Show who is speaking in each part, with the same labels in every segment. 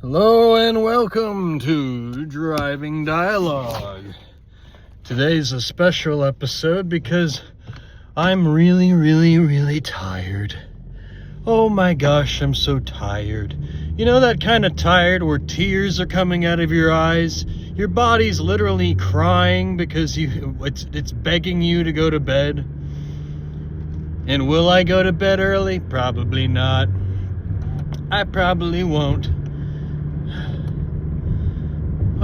Speaker 1: Hello and welcome to Driving Dialogue. Today's a special episode because I'm really tired. Oh my gosh, I'm so tired. You know that kind of tired where tears are coming out of your eyes? Your body's literally crying because it's begging you to go to bed. And will I go to bed early? Probably not. I probably won't.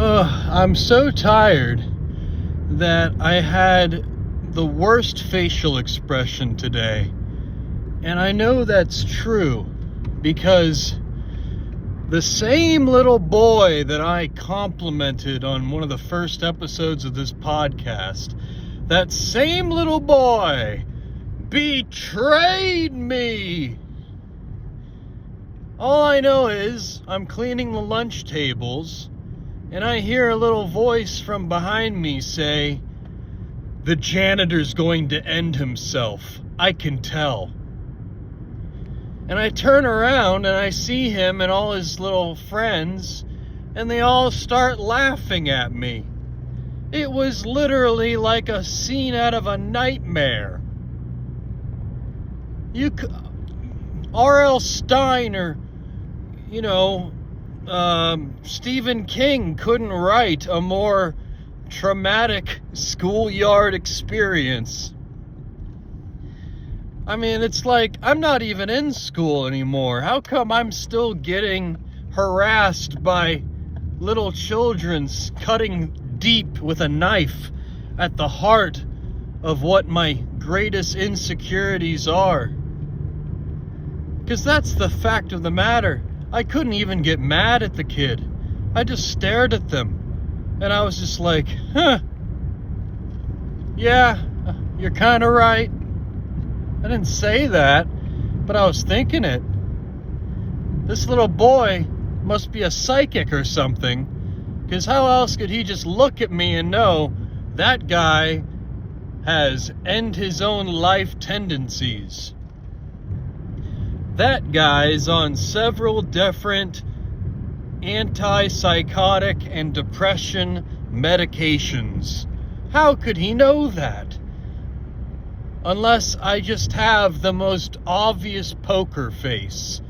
Speaker 1: I'm so tired that I had the worst facial expression today. And I know that's true because the same little boy that I complimented on one of the first episodes of this podcast, that same little boy betrayed me. All I know is I'm cleaning the lunch tables and I hear a little voice from behind me say, "The janitor's going to end himself. I can tell." And I turn around and I see him and all his little friends, and they all start laughing at me. It was literally like a scene out of a nightmare. R.L. Stein or, Stephen King couldn't write a more traumatic schoolyard experience. I mean, it's like I'm not even in school anymore. How come I'm still getting harassed by little children cutting deep with a knife at the heart of what my greatest insecurities are? Because that's the fact of the matter. I couldn't even get mad at the kid. I just stared at them. And I was just like, yeah, you're kind of right. I didn't say that, but I was thinking it. This little boy must be a psychic or something, because how else could he just look at me and know that guy has end his own life tendencies? That guy's on several different antipsychotic and depression medications. How could he know that? Unless I just have the most obvious poker face.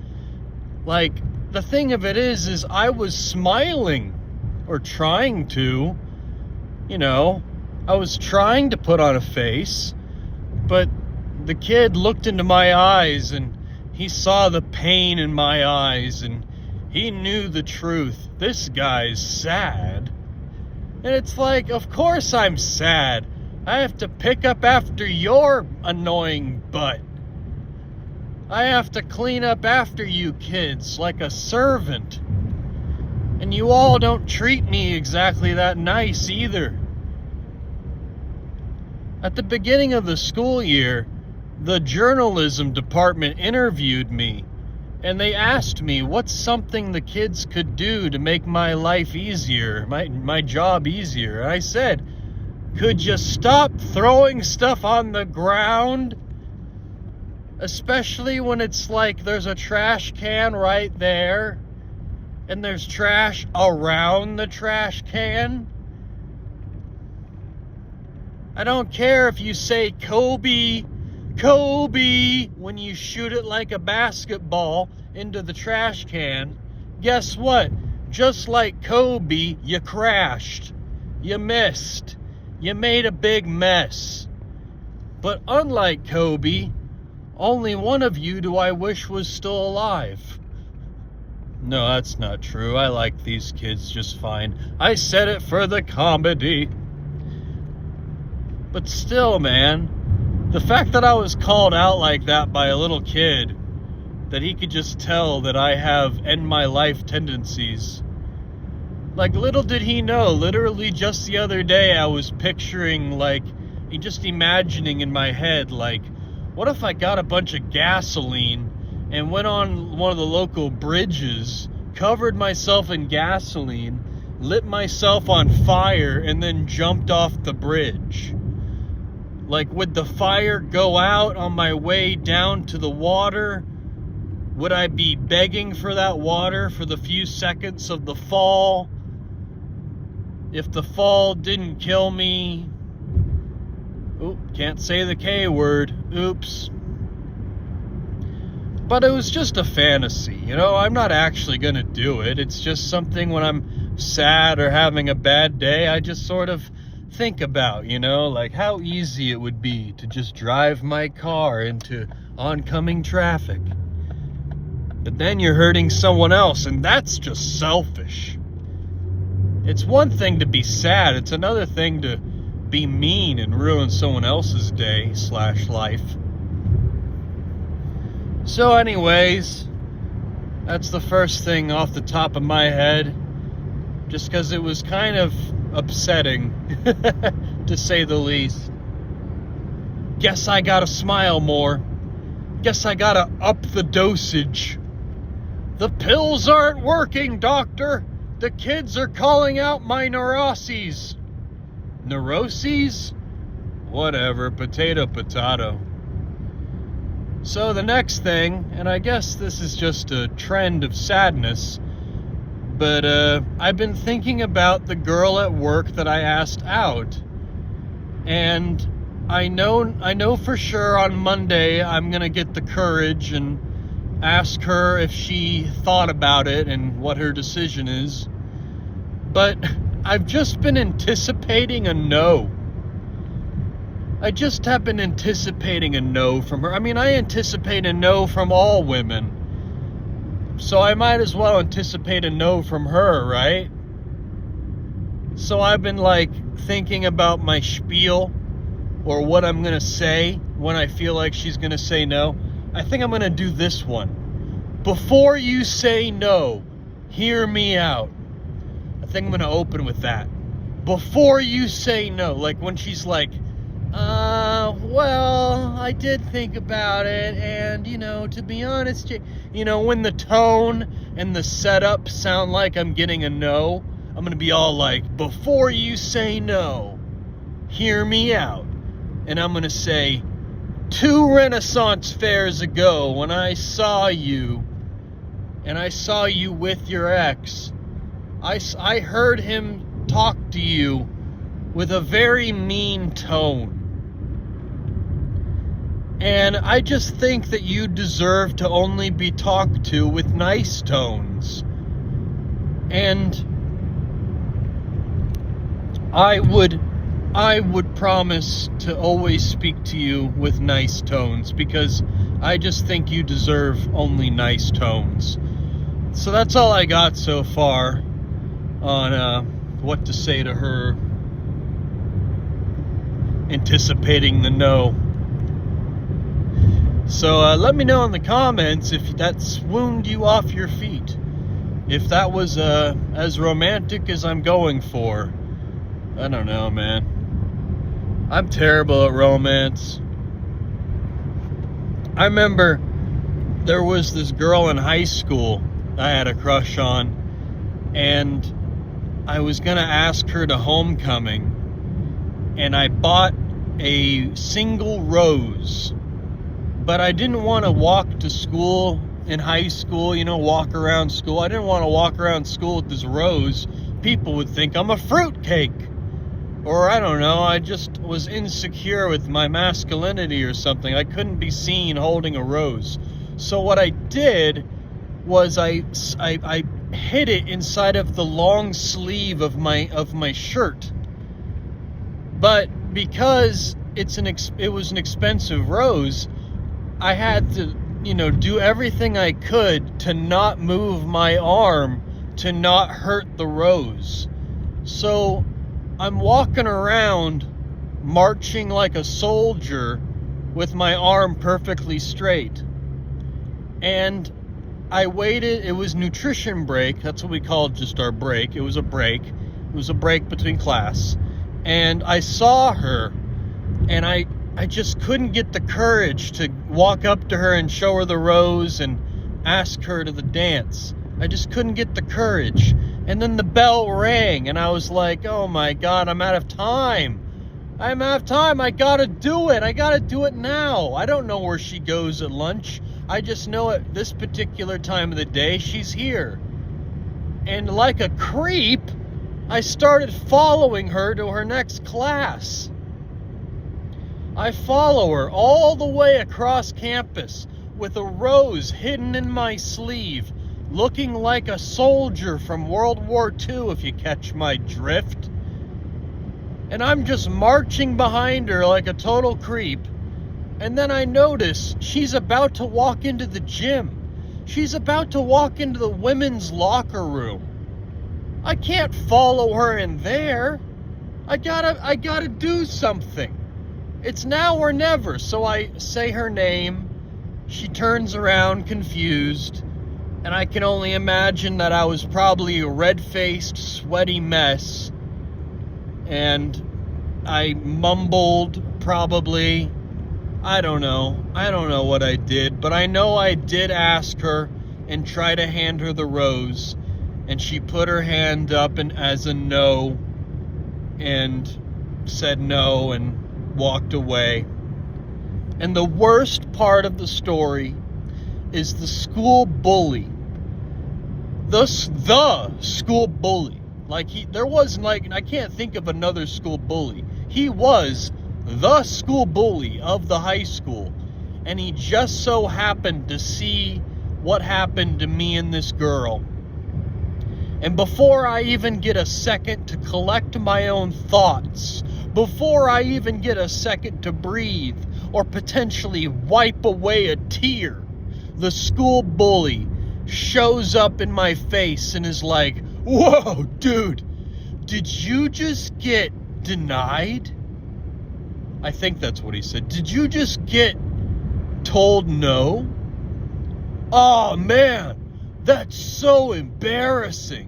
Speaker 1: Like, the thing of it is I was smiling, or trying to. I was trying to put on a face, but the kid looked into my eyes and he saw the pain in my eyes and he knew the truth. This guy's sad. And it's like, of course I'm sad. I have to pick up after your annoying butt. I have to clean up after you kids like a servant. And you all don't treat me exactly that nice either. At the beginning of the school year, the journalism department interviewed me, and they asked me what's something the kids could do to make my life easier, my job easier. And I said, could you stop throwing stuff on the ground? Especially when it's like there's a trash can right there, and there's trash around the trash can. I don't care if you say Kobe, when you shoot it like a basketball into the trash can. Guess what? Just like Kobe, you crashed. You missed. You made a big mess. But unlike Kobe, only one of you do I wish was still alive. No, that's not true. I like these kids just fine. I said it for the comedy. But still, man, the fact that I was called out like that by a little kid, that he could just tell that I have end my life tendencies. Like, little did he know, literally just the other day I was picturing, just imagining in my head, what if I got a bunch of gasoline and went on one of the local bridges, covered myself in gasoline, lit myself on fire, and then jumped off the bridge? Would the fire go out on my way down to the water? Would I be begging for that water for the few seconds of the fall? If the fall didn't kill me... Oop, can't say the K word. Oops. But it was just a fantasy, you know? I'm not actually gonna do it. It's just something when I'm sad or having a bad day, I just sort of think about, you know? Like how easy it would be to just drive my car into oncoming traffic. But then you're hurting someone else, and that's just selfish. It's one thing to be sad, it's another thing to be mean and ruin someone else's day / life. So anyways, that's the first thing off the top of my head, just because it was kind of upsetting, to say the least. Guess I gotta smile more. Guess I gotta up the dosage. The pills aren't working, doctor. The kids are calling out my neuroses. Neuroses? Whatever, potato, potato. So the next thing, and I guess this is just a trend of sadness, but I've been thinking about the girl at work that I asked out. And I know for sure on Monday I'm gonna get the courage and ask her if she thought about it and what her decision is. But I've just been anticipating a no. I just have been anticipating a no from her. I mean, I anticipate a no from all women. So I might as well anticipate a no from her, right? So I've been like thinking about my spiel or what I'm gonna say when I feel like she's gonna say no. I think I'm gonna do this one. Before you say no, hear me out. I think I'm gonna open with that. Before you say no, like when she's like, well, I did think about it, and, you know, to be honest, you know, when the tone and the setup sound like I'm getting a no, I'm gonna be all like, before you say no, hear me out. And I'm gonna say, 2 Renaissance fairs ago, when I saw you, and I saw you with your ex, I heard him talk to you with a very mean tone. And I just think that you deserve to only be talked to with nice tones. And I would promise to always speak to you with nice tones, because I just think you deserve only nice tones. So that's all I got so far on what to say to her, anticipating the no. So let me know in the comments if that swooned you off your feet. If that was as romantic as I'm going for. I don't know, man. I'm terrible at romance. I remember there was this girl in high school I had a crush on, and I was gonna ask her to homecoming, and I bought a single rose. But I didn't want to walk to school in high school, you know, walk around school. I didn't want to walk around school with this rose. People would think I'm a fruitcake. Or I don't know, I just was insecure with my masculinity or something. I couldn't be seen holding a rose. So what I did was I hid it inside of the long sleeve of my shirt. But because it was an expensive rose, I had to, you know, do everything I could to not move my arm, to not hurt the rose. So I'm walking around marching like a soldier with my arm perfectly straight. And I waited, it was nutrition break, that's what we called just our break. It was a break. It was a break between class. And I saw her, and I just couldn't get the courage to walk up to her and show her the rose and ask her to the dance. I just couldn't get the courage. And then the bell rang, and I was like, oh my God, I'm out of time. I don't have time. I gotta do it. I gotta do it now. I don't know where she goes at lunch. I just know at this particular time of the day, she's here. And like a creep, I started following her to her next class. I follow her all the way across campus with a rose hidden in my sleeve, looking like a soldier from World War II, if you catch my drift. And I'm just marching behind her like a total creep. And then I notice she's about to walk into the gym. She's about to walk into the women's locker room. I can't follow her in there. I gotta do something. It's now or never. So I say her name. She turns around confused. And I can only imagine that I was probably a red-faced, sweaty mess. And I mumbled, probably. I don't know. I don't know what I did. But I know I did ask her and try to hand her the rose. And she put her hand up and as a no. And said no and walked away. And the worst part of the story is the school bully. The school bully. There wasn't I can't think of another school bully. He was the school bully of the high school. And he just so happened to see what happened to me and this girl. And before I even get a second to collect my own thoughts, before I even get a second to breathe or potentially wipe away a tear, the school bully shows up in my face and is like, "Whoa, dude, did you just get denied?" I think that's what he said. "Did you just get told no? Oh, man, that's so embarrassing."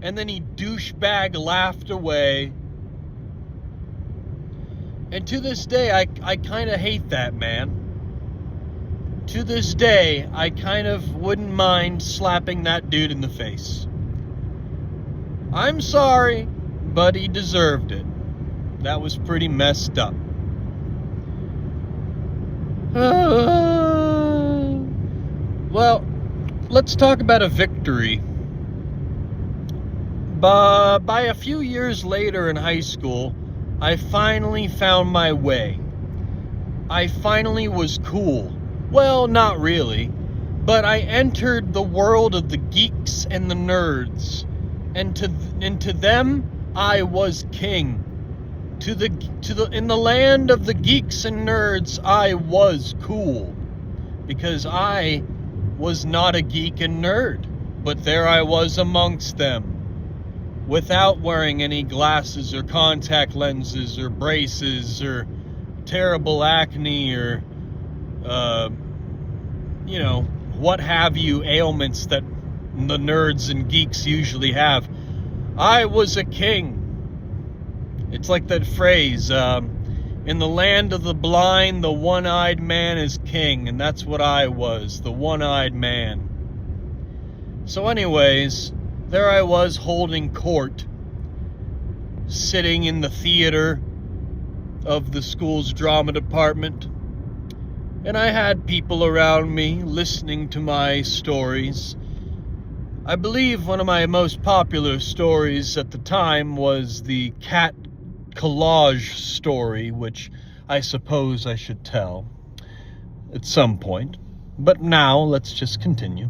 Speaker 1: And then he douchebag laughed away. And to this day, I kind of hate that man. To this day, I kind of wouldn't mind slapping that dude in the face. I'm sorry, but he deserved it. That was pretty messed up. Well, let's talk about a victory. By a few years later in high school, I finally found my way. I finally was cool. Well, not really, but I entered the world of the geeks and the nerds, and to them I was king. In the land of the geeks and nerds, I was cool, because I was not a geek and nerd, but there I was amongst them, without wearing any glasses or contact lenses or braces or terrible acne or what have you, ailments that the nerds and geeks usually have. I was a king. It's like that phrase, in the land of the blind, the one-eyed man is king, and that's what I was, the one-eyed man. So anyways, there I was holding court, sitting in the theater of the school's drama department. And I had people around me listening to my stories. I believe one of my most popular stories at the time was the cat collage story, which I suppose I should tell at some point. But now, let's just continue.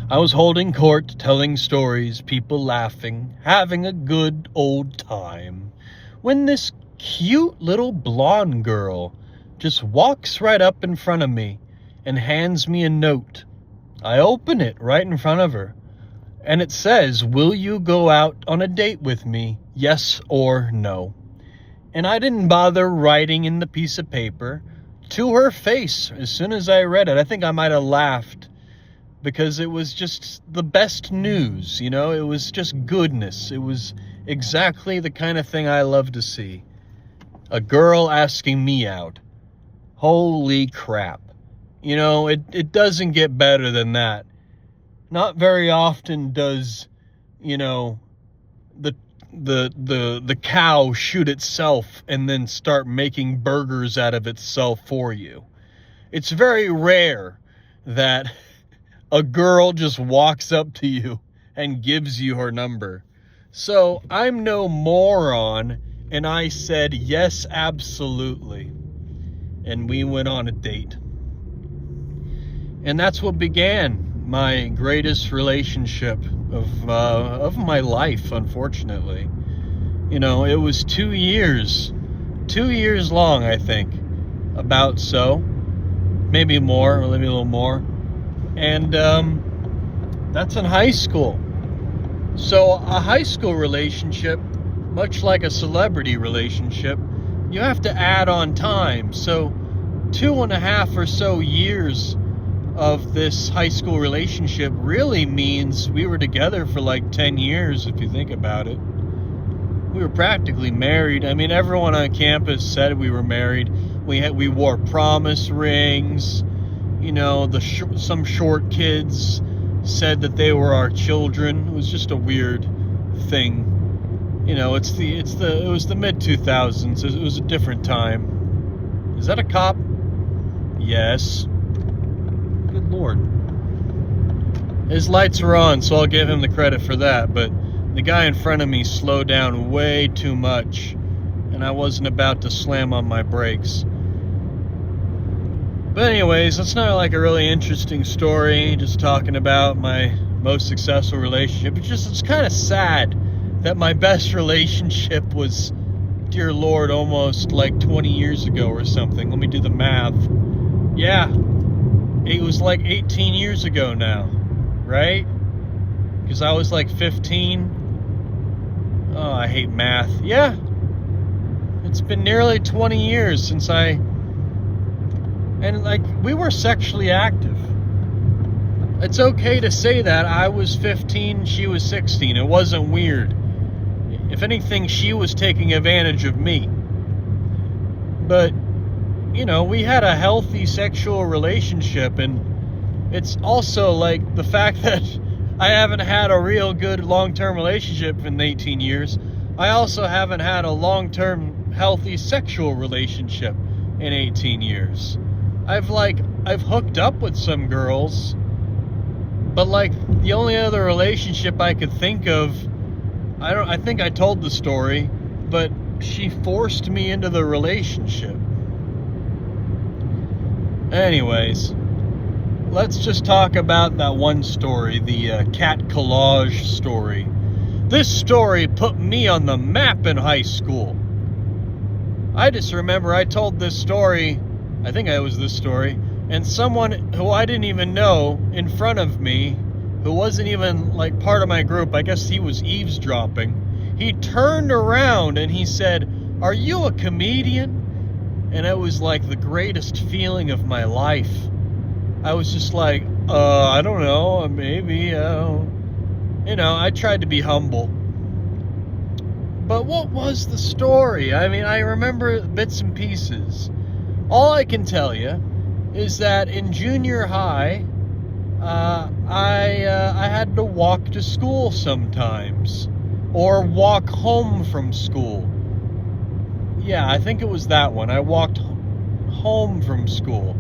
Speaker 1: I was holding court, telling stories, people laughing, having a good old time, when this cute little blonde girl just walks right up in front of me and hands me a note. I open it right in front of her, and it says, "Will you go out on a date with me? Yes or no?" And I didn't bother writing in the piece of paper. To her face, as soon as I read it, I think I might have laughed, because it was just the best news, It was just goodness. It was exactly the kind of thing I love to see. A girl asking me out. Holy crap. It doesn't get better than that. Not very often does, the the cow shoot itself and then start making burgers out of itself for you. It's very rare that a girl just walks up to you and gives you her number. So I'm no moron, and I said, yes, absolutely. And we went on a date. And that's what began my greatest relationship of my life, unfortunately. You know, it was 2 years long, I think, about so, maybe more, or maybe a little more. And that's in high school. So a high school relationship, much like a celebrity relationship, you have to add on time. So 2.5 or so years of this high school relationship really means we were together for like 10 years, if you think about it. We were practically married. I mean, everyone on campus said we were married. We wore promise rings. You know, some short kids said that they were our children. It was just a weird thing. You know, it was the mid 2000s. It was a different time. Is that a cop? Yes. Good Lord. His lights are on, so I'll give him the credit for that, but the guy in front of me slowed down way too much, and I wasn't about to slam on my brakes. But anyways, that's not like a really interesting story, just talking about my most successful relationship. It's kind of sad that my best relationship was, dear Lord, almost like 20 years ago or something. Let me do the math. Yeah, it was like 18 years ago now, right? Because I was like 15. Oh, I hate math. Yeah, it's been nearly 20 years since and like, we were sexually active. It's okay to say that. I was 15, she was 16. It wasn't weird. If anything, she was taking advantage of me. But, you know, we had a healthy sexual relationship, and it's also like the fact that I haven't had a real good long-term relationship in 18 years. I also haven't had a long-term healthy sexual relationship in 18 years. I've hooked up with some girls, but like the only other relationship I could think of, I think I told the story, but she forced me into the relationship. Anyways, let's just talk about that one story, the cat collage story. This story put me on the map in high school. I just remember I told this story, I think it was this story, and someone who I didn't even know in front of me, who wasn't even like part of my group, I guess he was eavesdropping, he turned around and he said, "Are you a comedian?" And it was like the greatest feeling of my life. I was just like, I don't know, maybe, you know, I tried to be humble. But what was the story? I mean, I remember bits and pieces. All I can tell you is that in junior high, I had to walk to school sometimes, or walk home from school. Yeah, I think it was that one. I walked home from school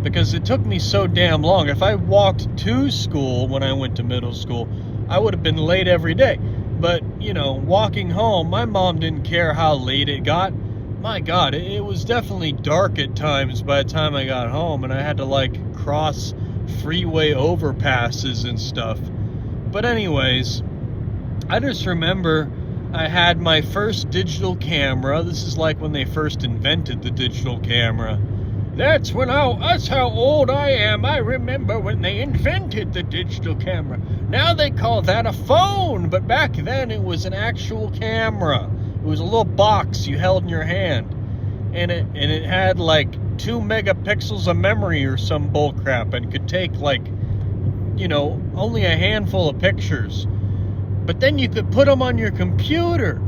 Speaker 1: because it took me so damn long. If I walked to school when I went to middle school, I would have been late every day. But, you know, walking home, my mom didn't care how late it got. My God, it was definitely dark at times by the time I got home, and I had to, like, cross freeway overpasses and stuff. But anyways, I just remember I had my first digital camera. This is like when they first invented the digital camera. That's how old I am. I remember when they invented the digital camera. Now they call that a phone, but back then it was an actual camera. It was a little box you held in your hand, and it had like 2 megapixels of memory or some bullcrap, and could take like, you know, only a handful of pictures. But then you could put them on your computer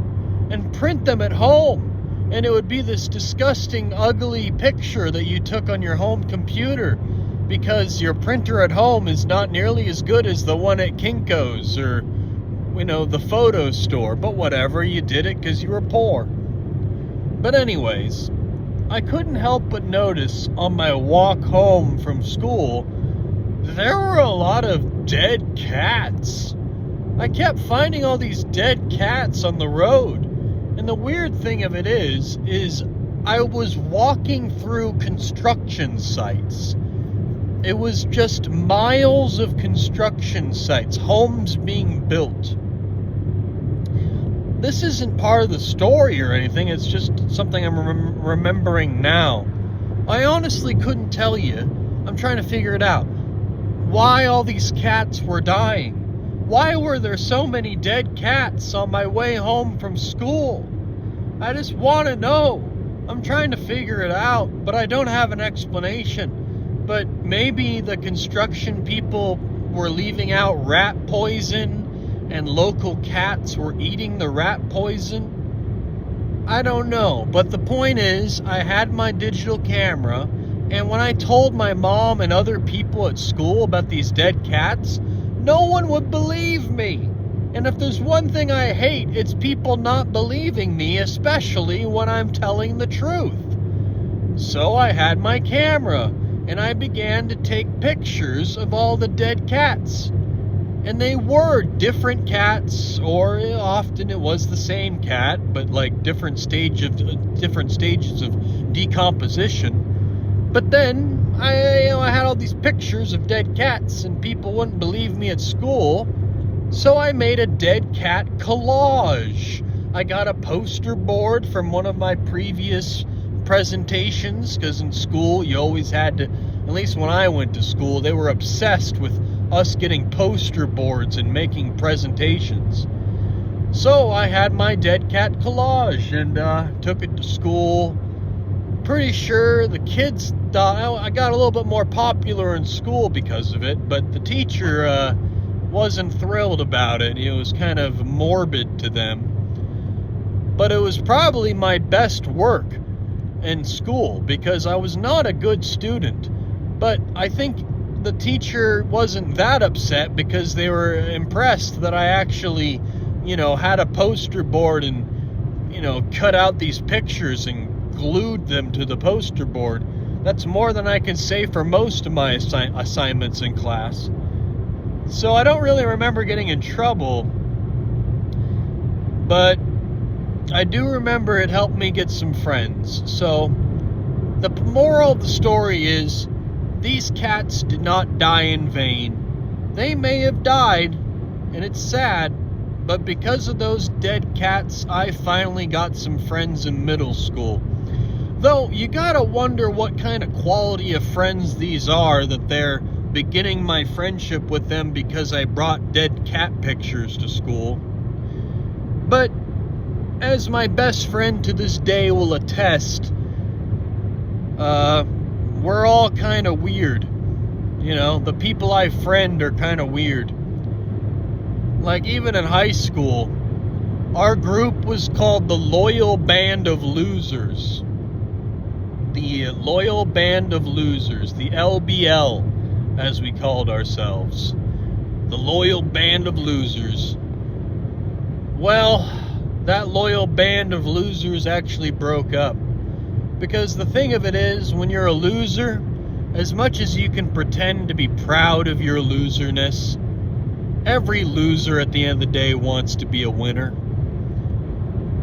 Speaker 1: and print them at home. And it would be this disgusting, ugly picture that you took on your home computer because your printer at home is not nearly as good as the one at Kinko's or the photo store. But whatever, you did it because you were poor. But anyways, I couldn't help but notice on my walk home from school, there were a lot of dead cats. I kept finding all these dead cats on the road. And the weird thing of it is I was walking through construction sites. It was just miles of construction sites, homes being built. This isn't part of the story or anything, it's just something I'm remembering now. I honestly couldn't tell you. I'm trying to figure it out. Why all these cats were dying. Why were there so many dead cats on my way home from school? I just want to know. I'm trying to figure it out, but I don't have an explanation. But maybe the construction people were leaving out rat poison and local cats were eating the rat poison. I don't know, but the point is, I had my digital camera, and when I told my mom and other people at school about these dead cats, no one would believe me. And if there's one thing I hate, it's people not believing me, especially when I'm telling the truth. So I had my camera, and I began to take pictures of all the dead cats. And they were different cats, or often it was the same cat, but like different stages of decomposition. But then I had all these pictures of dead cats, and people wouldn't believe me at school, so I made a dead cat collage. I got a poster board from one of my previous presentations, because in school you always had to, at least when I went to school, they were obsessed with us getting poster boards and making presentations. So I had my dead cat collage and took it to school. Pretty sure the kids thought I got a little bit more popular in school because of it, but the teacher wasn't thrilled about it. It was kind of morbid to them. But it was probably my best work in school because I was not a good student. But I think the teacher wasn't that upset because they were impressed that I actually, had a poster board and, cut out these pictures and glued them to the poster board. That's more than I can say for most of my assignments in class. So I don't really remember getting in trouble, but I do remember it helped me get some friends. So the moral of the story is, these cats did not die in vain. They may have died, and it's sad, but because of those dead cats, I finally got some friends in middle school. Though, you gotta wonder what kind of quality of friends these are, that they're beginning my friendship with them because I brought dead cat pictures to school. But, as my best friend to this day will attest, we're all kind of weird. The people I friend are kind of weird. Like, even in high school, our group was called the Loyal Band of Losers. The Loyal Band of Losers, the LBL, as we called ourselves. The Loyal Band of Losers. Well, that Loyal Band of Losers actually broke up. Because the thing of it is, when you're a loser, as much as you can pretend to be proud of your loserness, every loser at the end of the day wants to be a winner.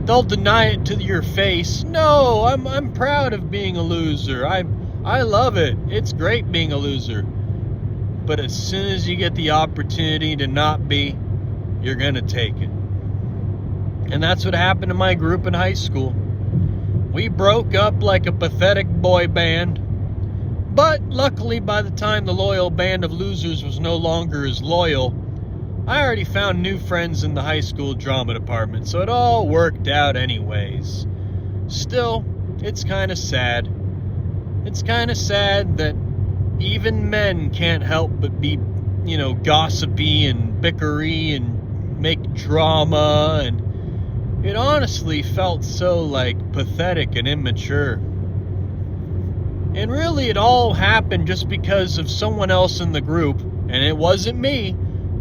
Speaker 1: They'll deny it to your face. No, I'm proud of being a loser. I love it. It's great being a loser. But as soon as you get the opportunity to not be, you're gonna take it. And that's what happened to my group in high school. We broke up like a pathetic boy band. But luckily, by the time the Loyal Band of Losers was no longer as loyal, I already found new friends in the high school drama department, so it all worked out anyways. Still, it's kind of sad. It's kind of sad that even men can't help but be, gossipy and bickery and make drama, and it honestly felt so, pathetic and immature. And really, it all happened just because of someone else in the group, and it wasn't me,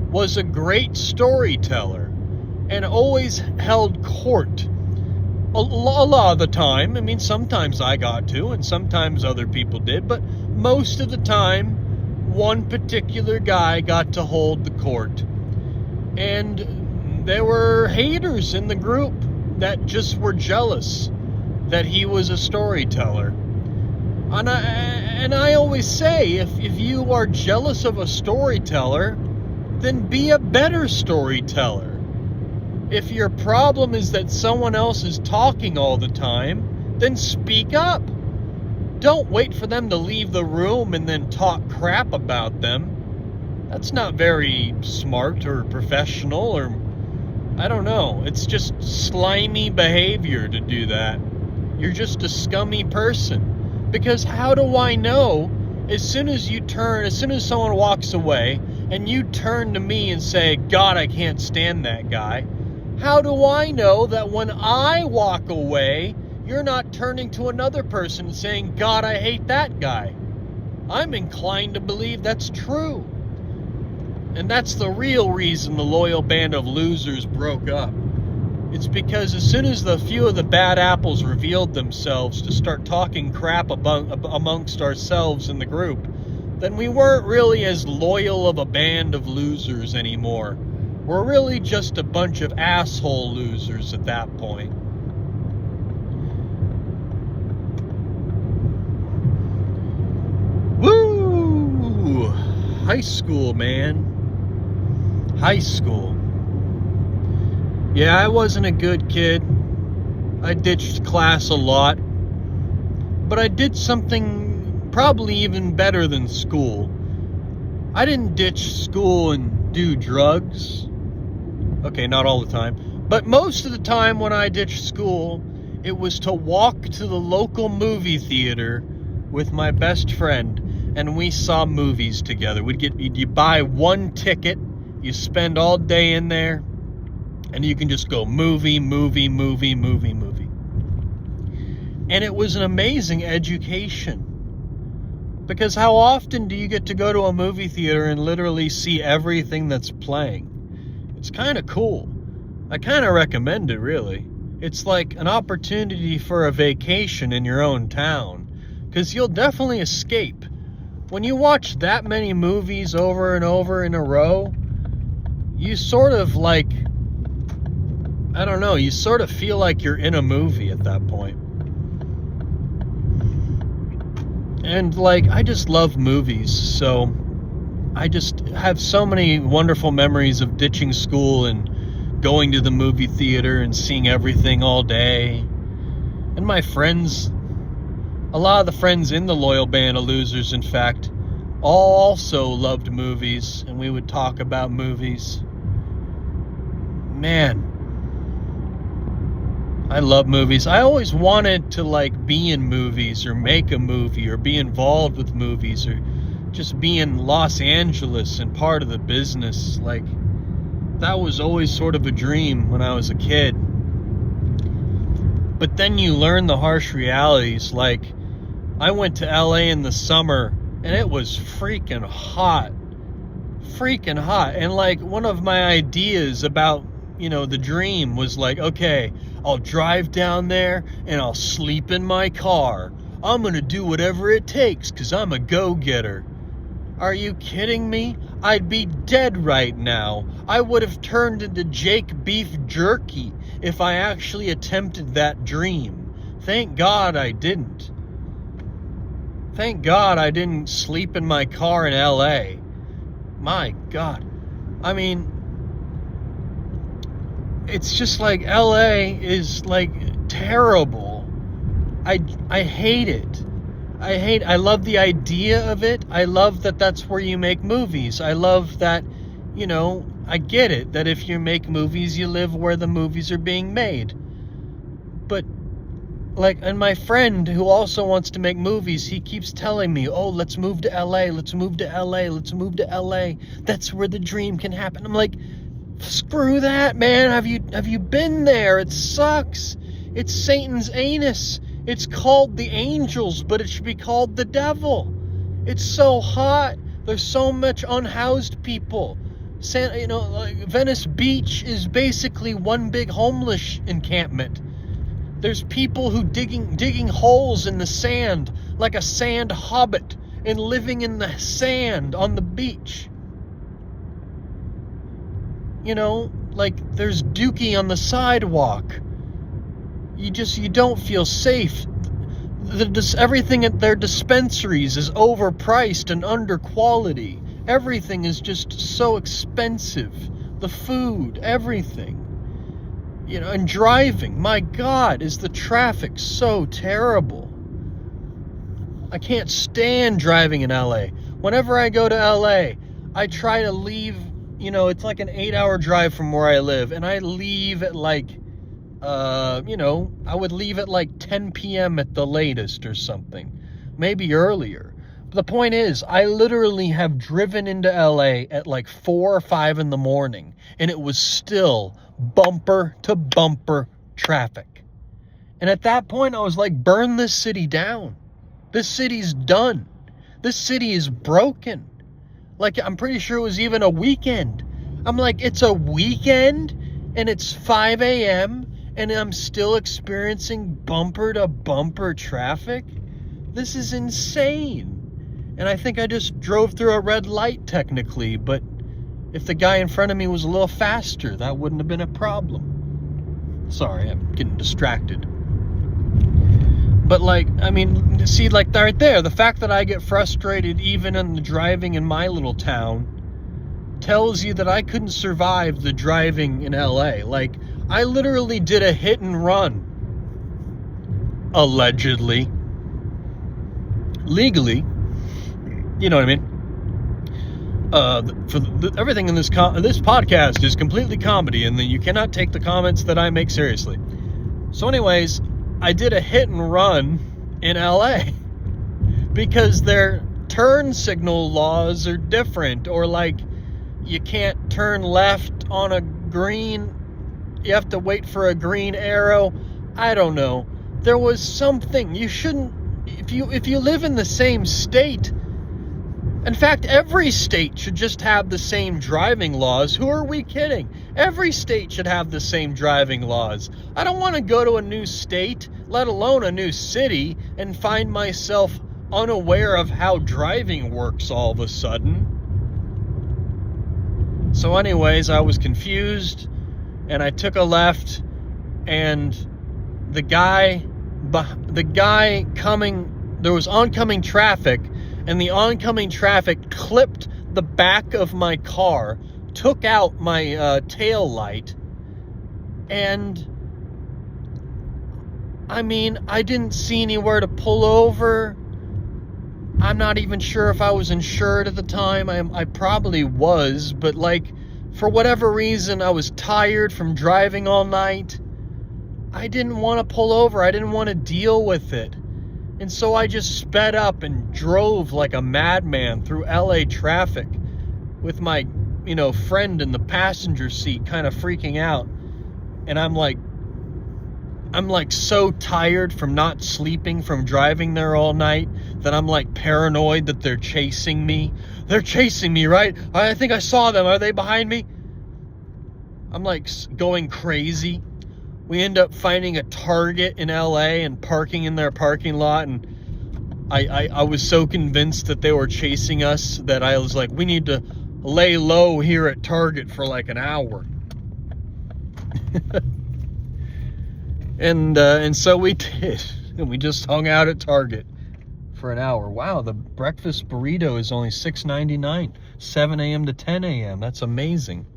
Speaker 1: was a great storyteller. and always held court. A lot of the time. I mean, sometimes I got to, and sometimes other people did, but most of the time, one particular guy got to hold the court. And there were haters in the group that just were jealous that he was a storyteller. And I always say, if you are jealous of a storyteller, then be a better storyteller. If your problem is that someone else is talking all the time, then speak up. Don't wait for them to leave the room and then talk crap about them. That's not very smart or professional, or I don't know. It's just slimy behavior to do that. You're just a scummy person. Because how do I know, as soon as someone walks away and you turn to me and say, God, I can't stand that guy, how do I know that when I walk away, you're not turning to another person and saying, God, I hate that guy? I'm inclined to believe that's true. And that's the real reason the loyal band of losers broke up. It's because as soon as the few of the bad apples revealed themselves to start talking crap amongst ourselves in the group, then we weren't really as loyal of a band of losers anymore. We're really just a bunch of asshole losers at that point. Woo! High school, man. High school. Yeah, I wasn't a good kid. I ditched class a lot. But I did something probably even better than school. I didn't ditch school and do drugs. Okay, not all the time. But most of the time when I ditched school, it was to walk to the local movie theater with my best friend, and we saw movies together. You buy one ticket, you spend all day in there, and you can just go movie. And it was an amazing education. Because how often do you get to go to a movie theater and literally see everything that's playing? It's kind of cool. I kind of recommend it, really. It's like an opportunity for a vacation in your own town, because you'll definitely escape. When you watch that many movies over and over in a row, you sort of like, I don't know, you sort of feel like you're in a movie at that point. And like, I just love movies, so I just have so many wonderful memories of ditching school and going to the movie theater and seeing everything all day. And my friends, a lot of the friends in the loyal band of losers, in fact, all also loved movies, and we would talk about movies. Man, I love movies. I always wanted to like be in movies or make a movie or be involved with movies or just be in Los Angeles and part of the business. Like, that was always sort of a dream when I was a kid. But then you learn the harsh realities. Like, I went to LA in the summer and it was freaking hot. And like, one of my ideas about, the dream was like, okay, I'll drive down there and I'll sleep in my car. I'm gonna do whatever it takes because I'm a go-getter. Are you kidding me? I'd be dead right now. I would have turned into Jake Beef Jerky if I actually attempted that dream. Thank God I didn't. Thank God I didn't sleep in my car in LA. My God. I mean, it's just like LA is like terrible. I hate it. I love the idea of it. I love that that's where you make movies. I love that, I get it, that if you make movies, you live where the movies are being made. But, like, and my friend who also wants to make movies, he keeps telling me, oh, let's move to LA, let's move to LA, let's move to LA. That's where the dream can happen. I'm like, screw that, man. Have you been there? It sucks. It's Satan's anus. It's called the angels, but it should be called the devil. It's so hot. There's so much unhoused people. Like Venice Beach is basically one big homeless encampment. There's people who digging holes in the sand like a sand hobbit and living in the sand on the beach. Like there's dookie on the sidewalk. You don't feel safe. Everything at their dispensaries is overpriced and under quality. Everything is just so expensive. The food, everything. And driving, my God, is the traffic so terrible. I can't stand driving in LA. Whenever I go to LA, I try to leave, it's like an 8-hour drive from where I live, and I leave at like, I would leave at like 10 p.m. at the latest or something, maybe earlier. But the point is, I literally have driven into LA at like 4 or 5 in the morning, and it was still bumper to bumper traffic. And at that point, I was like, burn this city down. This city's done. This city is broken. Like, I'm pretty sure it was even a weekend. I'm like, it's a weekend and it's 5 a.m. and I'm still experiencing bumper to bumper traffic. This is insane. And I think I just drove through a red light technically, but if the guy in front of me was a little faster, that wouldn't have been a problem. Sorry, I'm getting distracted. But see, like right there, the fact that I get frustrated even in the driving in my little town tells you that I couldn't survive the driving in LA. Like, I literally did a hit and run. Allegedly. Legally. You know what I mean? Everything in this podcast is completely comedy, and you cannot take the comments that I make seriously. So anyways, I did a hit and run in LA because their turn signal laws are different, or like you can't turn left on a green, you have to wait for a green arrow. I don't know. There was something you shouldn't, if you live in the same state. In fact, every state should just have the same driving laws. Who are we kidding? Every state should have the same driving laws. I don't want to go to a new state, let alone a new city, and find myself unaware of how driving works all of a sudden. So anyways, I was confused, and I took a left, and the guy coming, there was oncoming traffic, and the oncoming traffic clipped the back of my car, took out my tail light, and I didn't see anywhere to pull over. I'm not even sure if I was insured at the time. I probably was, but for whatever reason, I was tired from driving all night. I didn't want to pull over. I didn't want to deal with it. And so I just sped up and drove like a madman through LA traffic with my, friend in the passenger seat kind of freaking out. And I'm so tired from not sleeping, from driving there all night, that I'm paranoid that they're chasing me. They're chasing me, right? I think I saw them. Are they behind me? I'm going crazy. We end up finding a Target in LA and parking in their parking lot, and I was so convinced that they were chasing us that I was like, we need to lay low here at Target for an hour. And so we did, and we just hung out at Target for an hour. Wow, the breakfast burrito is only $6.99, 7 a.m. to 10 a.m. That's amazing.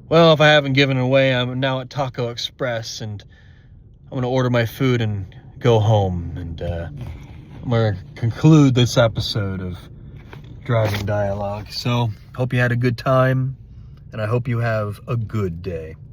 Speaker 1: Well, if I haven't given it away, I'm now at Taco Express, and I'm going to order my food and go home. And I'm going to conclude this episode of Driving Dialogue. So, hope you had a good time, and I hope you have a good day.